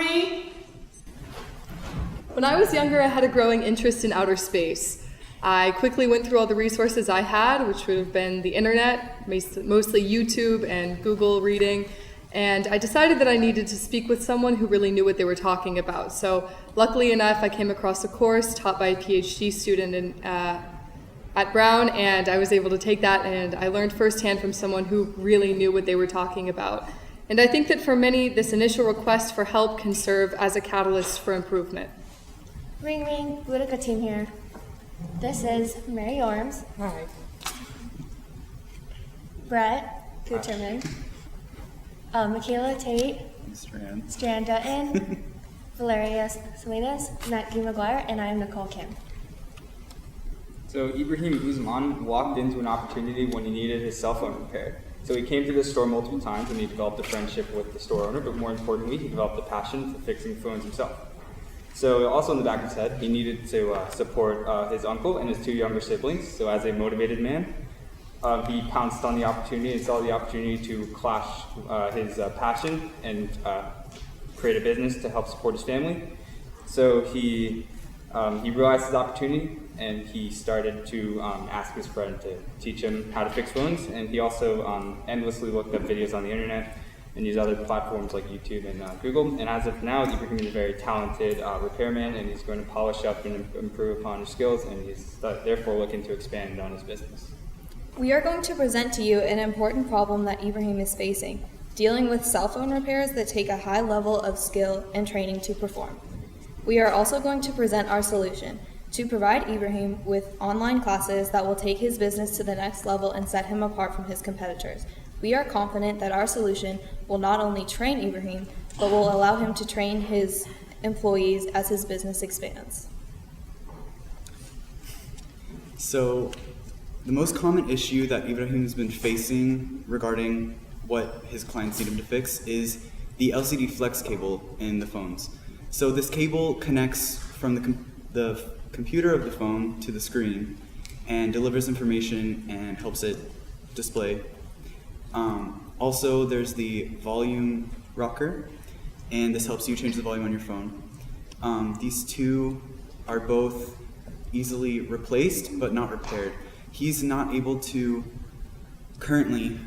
me? When I was younger, I had a growing interest in outer space. I quickly went through all the resources I had, which would have been the internet, mostly YouTube and Google reading, and I decided that I needed to speak with someone who really knew what they were talking about. So luckily enough, I came across a course taught by a PhD student at Brown, and I was able to take that, and I learned firsthand from someone who really knew what they were talking about. And I think that for many, this initial request for help can serve as a catalyst for improvement. Ring ring, Boudica team here. This is Mary Orms. Hi. Brett Guterman. Michaela Tate. Strand Dutton. Valeria Salinas. Matt G. McGuire, and I am Nicole Kim. So Ibrahim Uzman walked into an opportunity when he needed his cell phone repaired. So he came to the store multiple times and he developed a friendship with the store owner, but more importantly, he developed a passion for fixing phones himself. So also in the back of his head, he needed to support his uncle and his two younger siblings. So as a motivated man, he pounced on the opportunity and saw the opportunity to clash his passion and create a business to help support his family. So he realized his opportunity and he started to ask his friend to teach him how to fix phones. And he also endlessly looked up videos on the internet and use other platforms like YouTube and Google. And as of now, Ibrahim is a very talented repairman, and he's going to polish up and improve upon his skills, and he's therefore looking to expand on his business. We are going to present to you an important problem that Ibrahim is facing, dealing with cell phone repairs that take a high level of skill and training to perform. We are also going to present our solution, to provide Ibrahim with online classes that will take his business to the next level and set him apart from his competitors. We are confident that our solution will not only train Ibrahim, but will allow him to train his employees as his business expands. So, the most common issue that Ibrahim has been facing regarding what his clients need him to fix is the LCD flex cable in the phones. So this cable connects from the computer of the phone to the screen and delivers information and helps it display. Also, there's the volume rocker, and this helps you change the volume on your phone. These two are both easily replaced but not repaired. He's not able to currently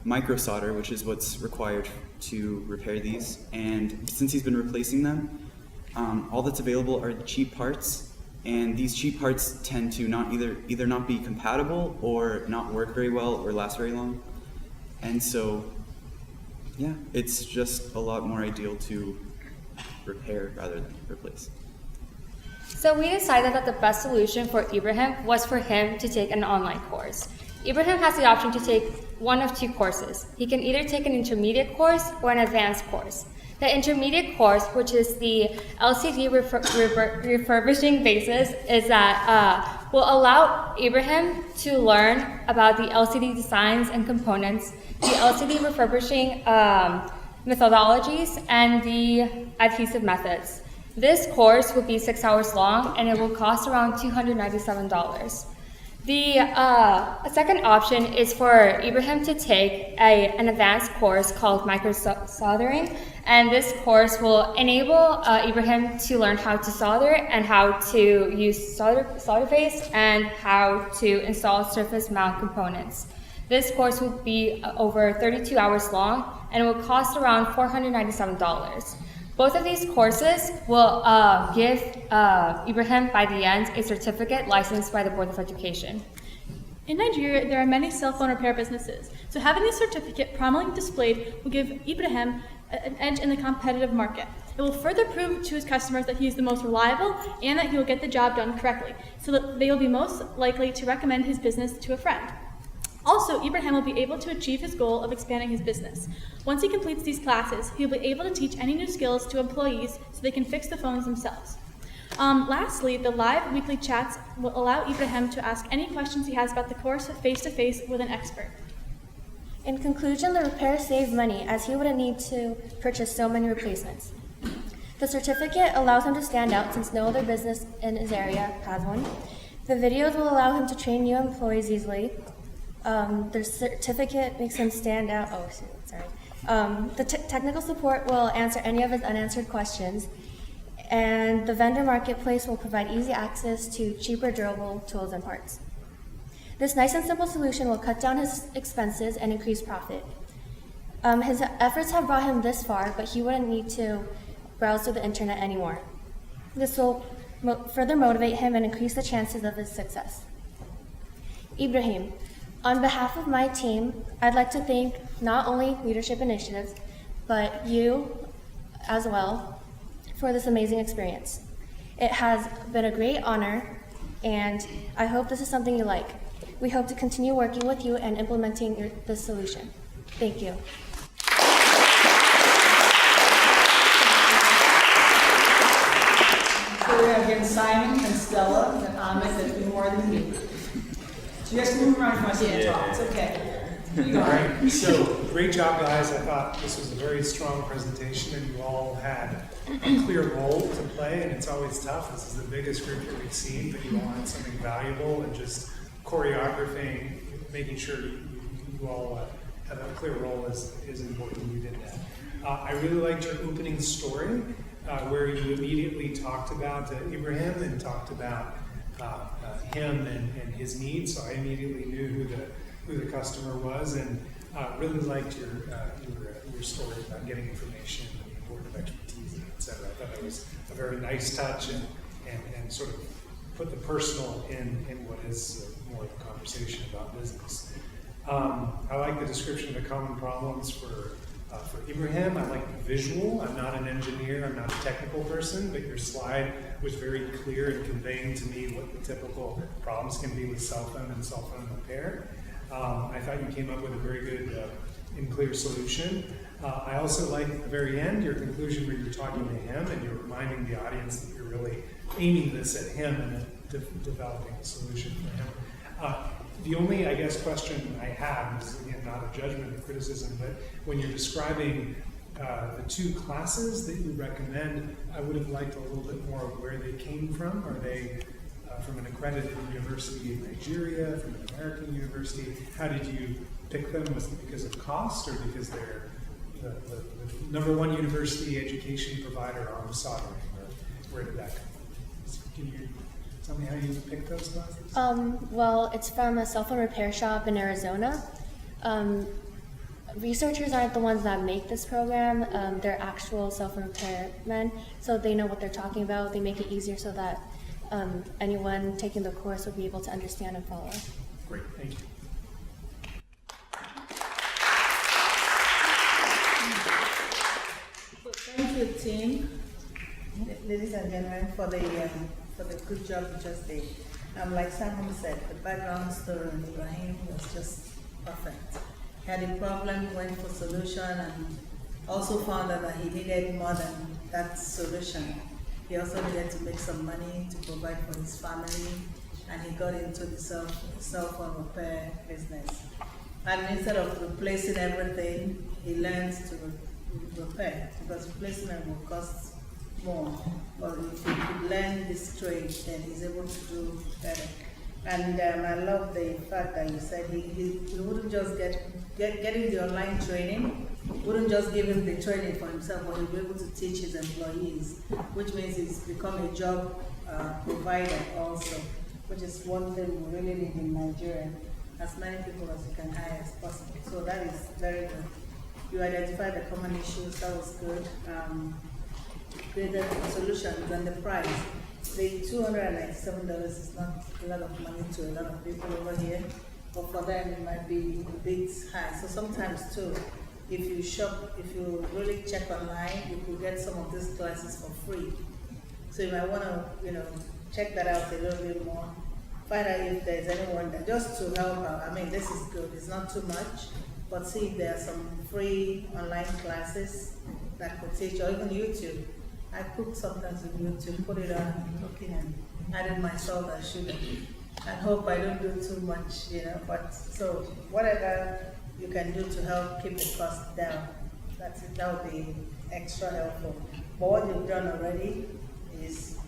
micro solder, which is what's required to repair these, and since he's been replacing them, all that's available are cheap parts, and these cheap parts tend to either not be compatible or not work very well or last very long. And so, yeah, it's just a lot more ideal to repair rather than replace. So we decided that the best solution for Ibrahim was for him to take an online course. Ibrahim has the option to take one of two courses. He can either take an intermediate course or an advanced course. The intermediate course, which is the LCD refurbishing basis, is that will allow Ibrahim to learn about the LCD designs and components, the LCD refurbishing methodologies, and the adhesive methods. This course will be 6 hours long, and it will cost around $297. The second option is for Ibrahim to take an advanced course called micro soldering, and this course will enable Ibrahim to learn how to solder and how to use solder face and how to install surface mount components. This course will be over 32 hours long, and it will cost around $497. Both of these courses will give Ibrahim, by the end, a certificate licensed by the Board of Education. In Nigeria, there are many cell phone repair businesses, so having this certificate prominently displayed will give Ibrahim an edge in the competitive market. It will further prove to his customers that he is the most reliable and that he will get the job done correctly, so that they will be most likely to recommend his business to a friend. Also, Ibrahim will be able to achieve his goal of expanding his business. Once he completes these classes, he will be able to teach any new skills to employees so they can fix the phones themselves. Lastly, the live weekly chats will allow Ibrahim to ask any questions he has about the course face-to-face with an expert. In conclusion, the repair saved money as he wouldn't need to purchase so many replacements. The certificate allows him to stand out since no other business in his area has one. The videos will allow him to train new employees easily. The certificate makes him stand out. The technical support will answer any of his unanswered questions, and the vendor marketplace will provide easy access to cheaper, durable tools and parts. This nice and simple solution will cut down his expenses and increase profit. His efforts have brought him this far, but he wouldn't need to browse through the internet anymore. This will further motivate him and increase the chances of his success. Ibrahim, on behalf of my team, I'd like to thank not only Leadership Initiatives, but you as well for this amazing experience. It has been a great honor, and I hope this is something you like. We hope to continue working with you and implementing this solution. Thank you. So we have again Simon and Stella and Ahmed that do more than me. So you guys can move around if you want to see the talk. It's okay. You go. All right, so great job, guys. I thought this was a very strong presentation, and you all had a clear role to play, and it's always tough. This is the biggest group that we've seen, but you all had something valuable, and just choreographing, making sure you all have a clear role is important. You did that. I really liked your opening story, where you immediately talked about Ibrahim and talked about him and his needs. So I immediately knew who the customer was, and really liked your story about getting information and the importance of expertise, etc. I thought that was a very nice touch and sort of put the personal in what is more of a conversation about business. I like the description of the common problems for Ibrahim. I like the visual. I'm not an engineer, I'm not a technical person, but your slide was very clear in conveying to me what the typical problems can be with cell phone and cell phone repair. I thought you came up with a very good and clear solution. I also liked at the very end your conclusion where you're talking to him and you're reminding the audience that you're really aiming this at him and developing a solution for him. The only, I guess, question I have is, again, not a judgment or criticism, but when you're describing the two classes that you recommend, I would have liked a little bit more of where they came from. Are they from an accredited university in Nigeria, from an American university? How did you pick them? Was it because of cost or because they're the number one university education provider on soldering? Or where did that come from? Can you tell me how you picked those classes? Well, it's from a cell phone repair shop in Arizona. Researchers aren't the ones that make this program. They're actual cell phone repair men, so they know what they're talking about. They make it easier so that anyone taking the course would be able to understand and follow. Great, thank you. Thank you, team. Ladies and gentlemen, for the good job you just did. Like Simon said, the background story on Ibrahim was just perfect. He had a problem, went for solution, and also found out that he needed more than that solution. He also needed to make some money to provide for his family, and he got into the cell phone repair business. And instead of replacing everything, he learned to repair, because replacement will cost more. But if he could learn this trade, then he's able to do better. And I love the fact that you said he wouldn't just getting the online training, wouldn't just give him the training for himself, but he'll be able to teach his employees, which means he's become a job provider also, which is one thing we really need in Nigeria, as many people as you can hire as possible. So that is very good. You identified the common issues, that was good. Created solutions and the price. The $297 is not a lot of money to a lot of people over here, but for them it might be a bit high. So sometimes too, if you really check online, you could get some of these classes for free. So you might want to, check that out a little bit more. Find out if there's anyone that just to help out. I mean, this is good. It's not too much, but see if there are some free online classes that could teach, or even YouTube. I cook sometimes with YouTube, put it on cooking and added my salt and sugar. And hope I don't do too much, but so whatever you can do to help keep the cost down, that would be extra helpful. But what you've done already is,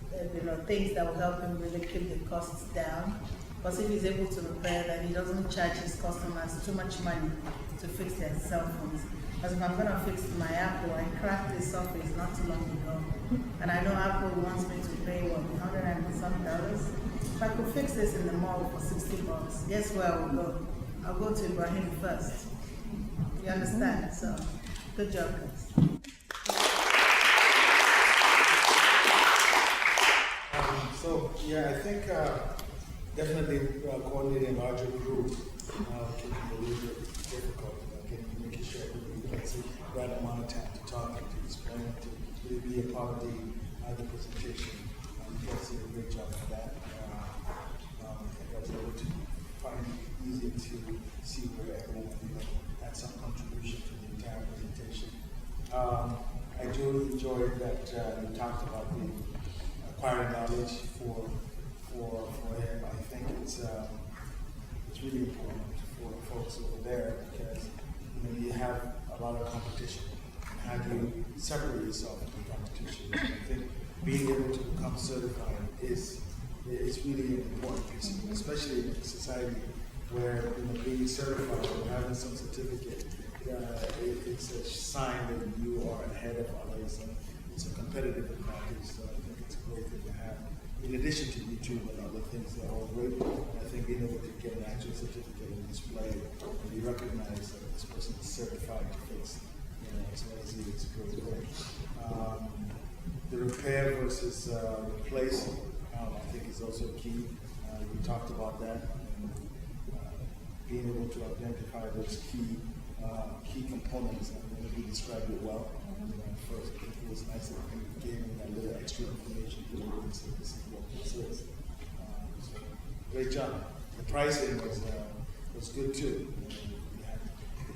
things that will help him really keep the costs down. Because if he's able to repair, then he doesn't charge his customers too much money to fix their cell phones. Because if I'm going to fix my Apple, I cracked the surface not too long ago. And I know Apple wants me to pay, what, $100 and some dollars? If I could fix this in the mall for $60, guess where I will go? I'll go to Ibrahim first. You understand? So, good job, guys. I think definitely coordinating a larger group can be a little bit difficult. Making sure everybody gets the right amount of time to talk and to explain and to really be a part of the presentation. You guys did a great job for that. I was able to find it easier to see where everyone had some contribution to the entire presentation. I do enjoy that you talked about the acquiring knowledge for him. I think it's really important for folks over there because you have a lot of competition. How do you separate yourself from competition? I think being able to become certified is really an important piece, especially in a society where being certified or having some certificate, it's a sign that you are ahead of others and it's a competitive advantage. So I think it's a great thing to have. In addition to YouTube and other things that are all great, I think being able to get an actual certificate and display and be recognized that this person is certified to fix XYZ is great. The repair versus replacing, I think is also key. We talked about that. And, being able to identify those key components, and I think you described it well. First, I think it was nice that you gave me that little extra information to do and say this is what this is. So, great job. The pricing was good too. We had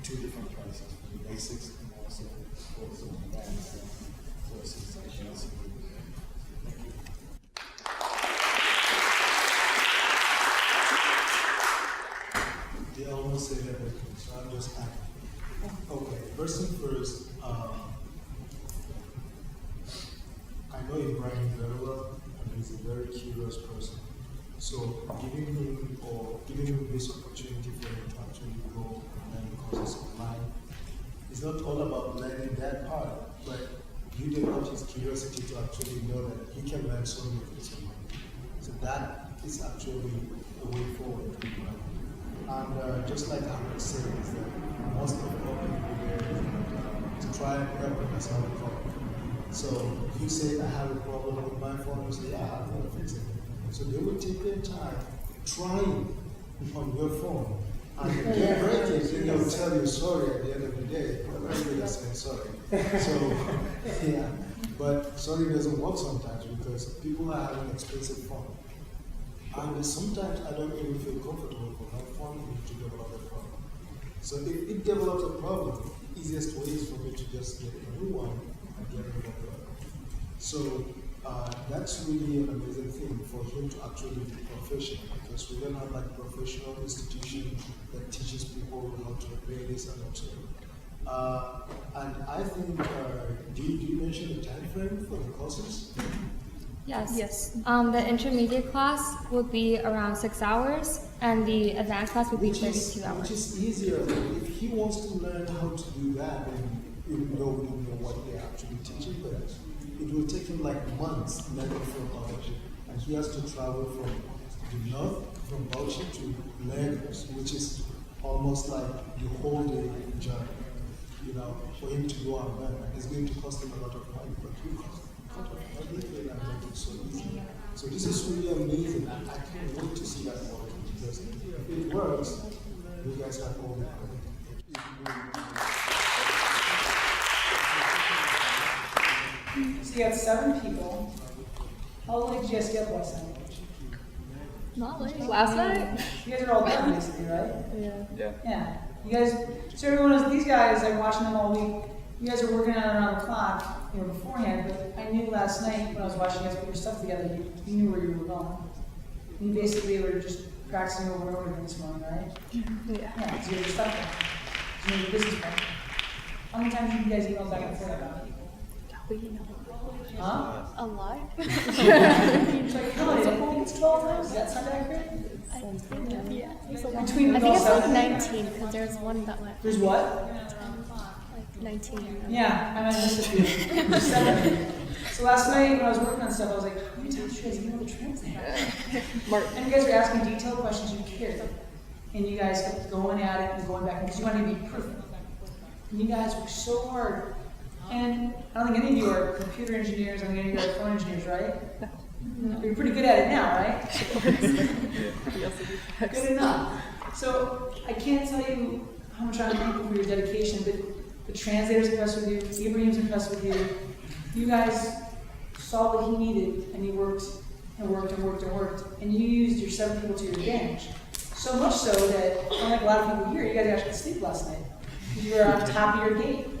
two different prices, for the basics and also the advanced courses. Thank you. They almost said everything, so I'm just adding. Okay, first thing first, I know Ibrahim very well, and he's a very curious person. So giving him this opportunity for him to actually go and learn courses online, it's not all about learning that part, but you develop his curiosity to actually know that he can learn so many things online. So that is actually the way forward. And just like Ahmed said, is that most of the people there is to try and help them solve the problem. So if you say, I have a problem with my phone, you say, yeah, I'm going to fix it. So they will take their time trying on your phone. And if you break it, then they'll tell you sorry at the end of the day. I'm not good at saying sorry. So, yeah. But sorry doesn't work sometimes because people are having expensive phone. And sometimes I don't even feel comfortable for my phone to develop a problem. So if it develops a problem, the easiest way is for me to just get a new one and get rid of the other. So that's really an amazing thing for him to actually be professional because we don't have like a professional institution that teaches people how to repair this and also. And I think, do you mention the time frame for the courses? Yes. The intermediate class would be around 6 hours, and the advanced class would be 32 hours. Which is easier. If he wants to learn how to do that, then even though we don't know what they're actually teaching, but it will take him like months learning from Bauchi, and he has to travel from the north, from Bauchi to Lagos, which is almost like the whole day journey. For him to go and learn, it's going to cost him a lot of money, but it will cost everything and make it so easy. So this is really amazing, and I can't wait to see that working because if it works, you guys have all the credit. So you had 7 people. How late did you guys get last night? Not late. Last night? You guys are all done basically, right? Yeah. Yeah. You guys, so everyone else, these guys, I'm watching them all week. You guys are working on it around the clock, beforehand, but I knew last night when I was watching you guys put your stuff together, you knew where you were going. You basically were just practicing over and over again this morning, right? Yeah, so you had your stuff done. So you made your business plan. How many times did you guys email back and forth about it? Huh? A lot. It's like, come on, I think it's 12 times? Does that sound accurate? Yeah. Between I think it's all like 7? 19 because there's one that went. There's what? 19. Yeah, I might have missed a few. 7. So last night when I was working on stuff, I was like, how many times do you guys email the translator? And you guys were asking detailed questions you cared. And you guys kept going at it and going back because you wanted to be perfect. And you guys worked so hard. And I don't think any of you are computer engineers, I don't think any of you are phone engineers, right? No. You're pretty good at it now, right? Good enough. So I can't tell you how much I'm thankful for your dedication, but the translator's impressed with you, Ibrahim's impressed with you. You guys saw what he needed, and he worked and worked and worked and worked, and you used your 7 people to your advantage. So much so that, unlike a lot of people here, you guys actually sleep last night. You were on top of your game.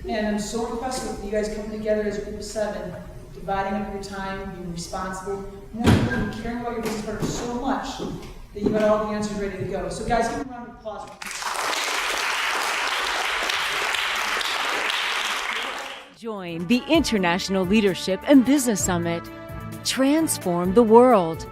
And I'm so impressed with you guys coming together as a group of 7, dividing up your time, being responsible, more importantly, caring about your business partner so much that you got all the answers ready to go. So guys, give a round of applause. Join the International Leadership and Business Summit. Transform the world.